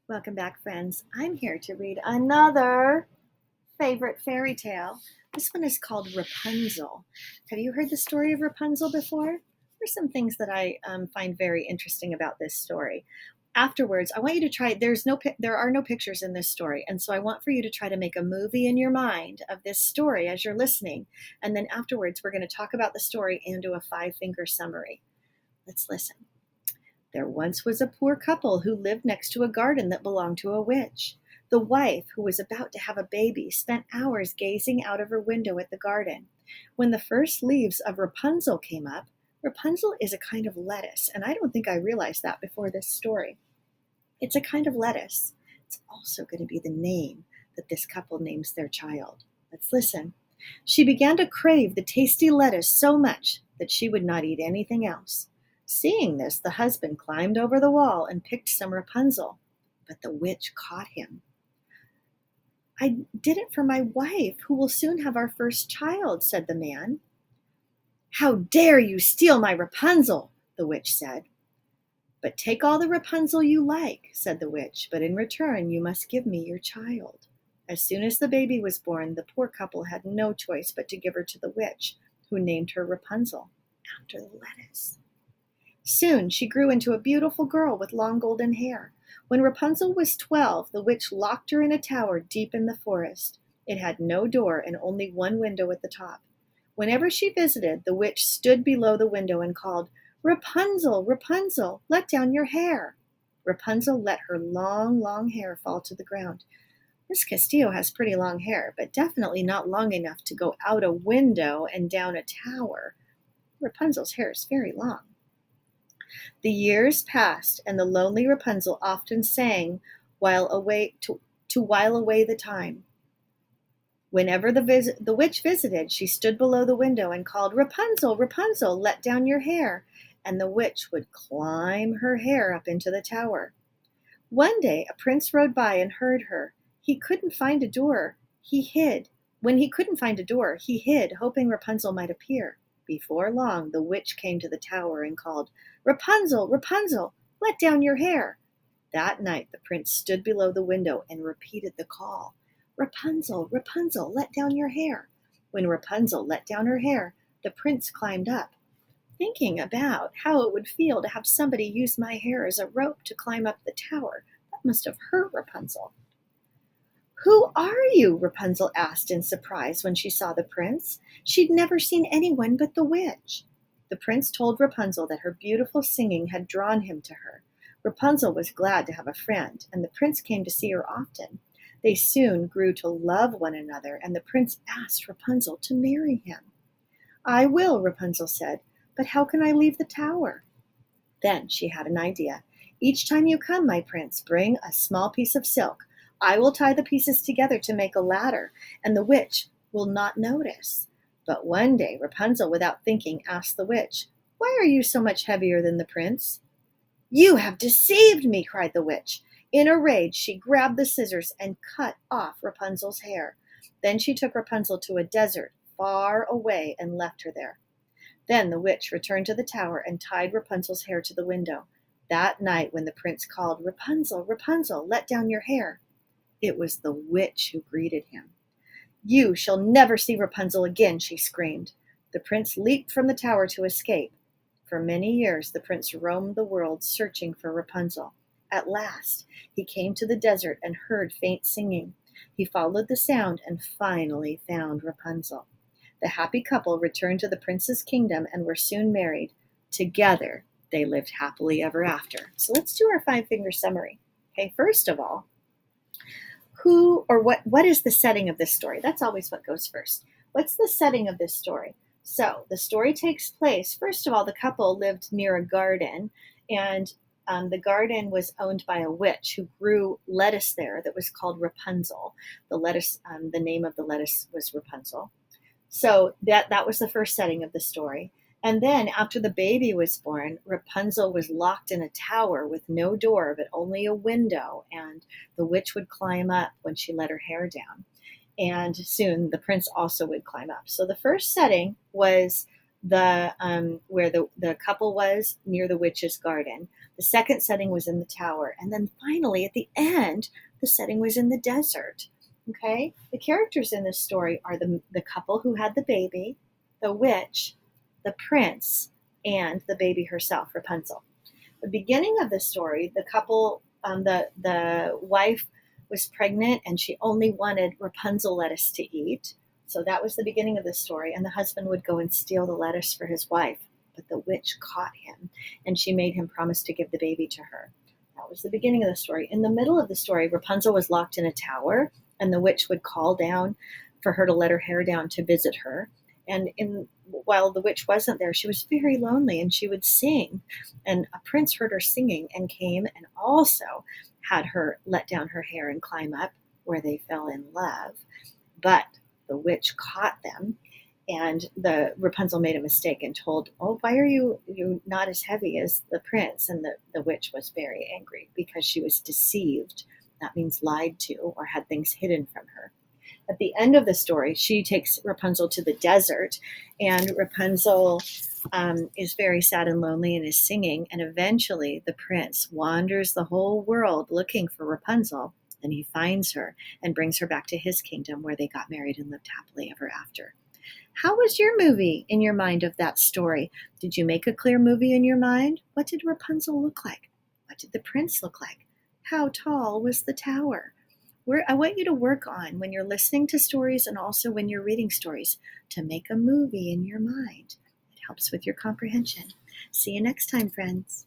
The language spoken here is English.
Welcome back, friends. I'm here to read another favorite fairy tale. This one is called Rapunzel. Have you heard the story of Rapunzel before? There's some things that I find very interesting about this story. Afterwards, I want you to try. There are no pictures in this story, and so I want for you to try to make a movie in your mind of this story as you're listening. And then afterwards, we're going to talk about the story and do a five-finger summary. Let's listen. There once was a poor couple who lived next to a garden that belonged to a witch. The wife, who was about to have a baby, spent hours gazing out of her window at the garden. When the first leaves of Rapunzel came up, Rapunzel is a kind of lettuce, and I don't think I realized that before this story. It's a kind of lettuce. It's also going to be the name that this couple names their child. Let's listen. She began to crave the tasty lettuce so much that she would not eat anything else. Seeing this, the husband climbed over the wall and picked some Rapunzel, but the witch caught him. I did it for my wife, who will soon have our first child, said the man. How dare you steal my Rapunzel, the witch said. But take all the Rapunzel you like, said the witch, but in return you must give me your child. As soon as the baby was born, the poor couple had no choice but to give her to the witch, who named her Rapunzel, after the lettuce. Soon she grew into a beautiful girl with long golden hair. When Rapunzel was 12, the witch locked her in a tower deep in the forest. It had no door and only one window at the top. Whenever she visited, the witch stood below the window and called, Rapunzel, Rapunzel, let down your hair. Rapunzel let her long, long hair fall to the ground. Miss Castillo has pretty long hair, but definitely not long enough to go out a window and down a tower. Rapunzel's hair is very long. The years passed, and the lonely Rapunzel often sang to while away the time. Whenever the witch visited, she stood below the window and called, Rapunzel, Rapunzel, let down your hair, and the witch would climb her hair up into the tower. One day a prince rode by and heard her. He couldn't find a door. He hid. When he couldn't find a door, he hid, hoping Rapunzel might appear. Before long, the witch came to the tower and called, Rapunzel, Rapunzel, let down your hair. That night, the prince stood below the window and repeated the call, Rapunzel, Rapunzel, let down your hair. When Rapunzel let down her hair, the prince climbed up, thinking about how it would feel to have somebody use my hair as a rope to climb up the tower. That must have hurt Rapunzel. Who are you? Rapunzel asked in surprise when she saw the prince. She'd never seen anyone but the witch. The prince told Rapunzel that her beautiful singing had drawn him to her. Rapunzel was glad to have a friend, and the prince came to see her often. They soon grew to love one another, and the prince asked Rapunzel to marry him. I will, Rapunzel said, but how can I leave the tower? Then she had an idea. Each time you come, my prince, bring a small piece of silk. I will tie the pieces together to make a ladder, and the witch will not notice. But one day Rapunzel, without thinking, asked the witch, Why are you so much heavier than the prince? You have deceived me, cried the witch. In a rage, she grabbed the scissors and cut off Rapunzel's hair. Then she took Rapunzel to a desert far away and left her there. Then the witch returned to the tower and tied Rapunzel's hair to the window. That night, when the prince called, Rapunzel, Rapunzel, let down your hair, it was the witch who greeted him. You shall never see Rapunzel again, she screamed. The prince leaped from the tower to escape. For many years, the prince roamed the world searching for Rapunzel. At last, he came to the desert and heard faint singing. He followed the sound and finally found Rapunzel. The happy couple returned to the prince's kingdom and were soon married. Together, they lived happily ever after. So let's do our five-finger summary. Okay, first of all, who or what is the setting of this story? That's always what goes first. What's the setting of this story? So the story takes place, first of all, the couple lived near a garden, and the garden was owned by a witch who grew lettuce there that was called Rapunzel. The lettuce, the name of the lettuce was Rapunzel. So that was the first setting of the story. And then after the baby was born, Rapunzel was locked in a tower with no door, but only a window, and the witch would climb up when she let her hair down. And soon the prince also would climb up. So the first setting was where the couple was near the witch's garden. The second setting was in the tower, and then finally at the end, the setting was in the desert. Okay, the characters in this story are the couple who had the baby, the witch, the prince, and the baby herself, Rapunzel. The beginning of the story, the couple, the wife was pregnant and she only wanted Rapunzel lettuce to eat. So that was the beginning of the story. And the husband would go and steal the lettuce for his wife. But the witch caught him and she made him promise to give the baby to her. That was the beginning of the story. In the middle of the story, Rapunzel was locked in a tower and the witch would call down for her to let her hair down to visit her. And while the witch wasn't there, she was very lonely and she would sing. And a prince heard her singing and came and also had her let down her hair and climb up, where they fell in love. But the witch caught them, and the Rapunzel made a mistake and told, "Oh, why are you not as heavy as the prince?" And the witch was very angry because she was deceived. That means lied to or had things hidden from her. At the end of the story, she takes Rapunzel to the desert, and Rapunzel is very sad and lonely and is singing. And eventually, the prince wanders the whole world looking for Rapunzel, and he finds her and brings her back to his kingdom where they got married and lived happily ever after. How was your movie in your mind of that story? Did you make a clear movie in your mind? What did Rapunzel look like? What did the prince look like? How tall was the tower? I want you to work on when you're listening to stories and also when you're reading stories to make a movie in your mind. It helps with your comprehension. See you next time, friends.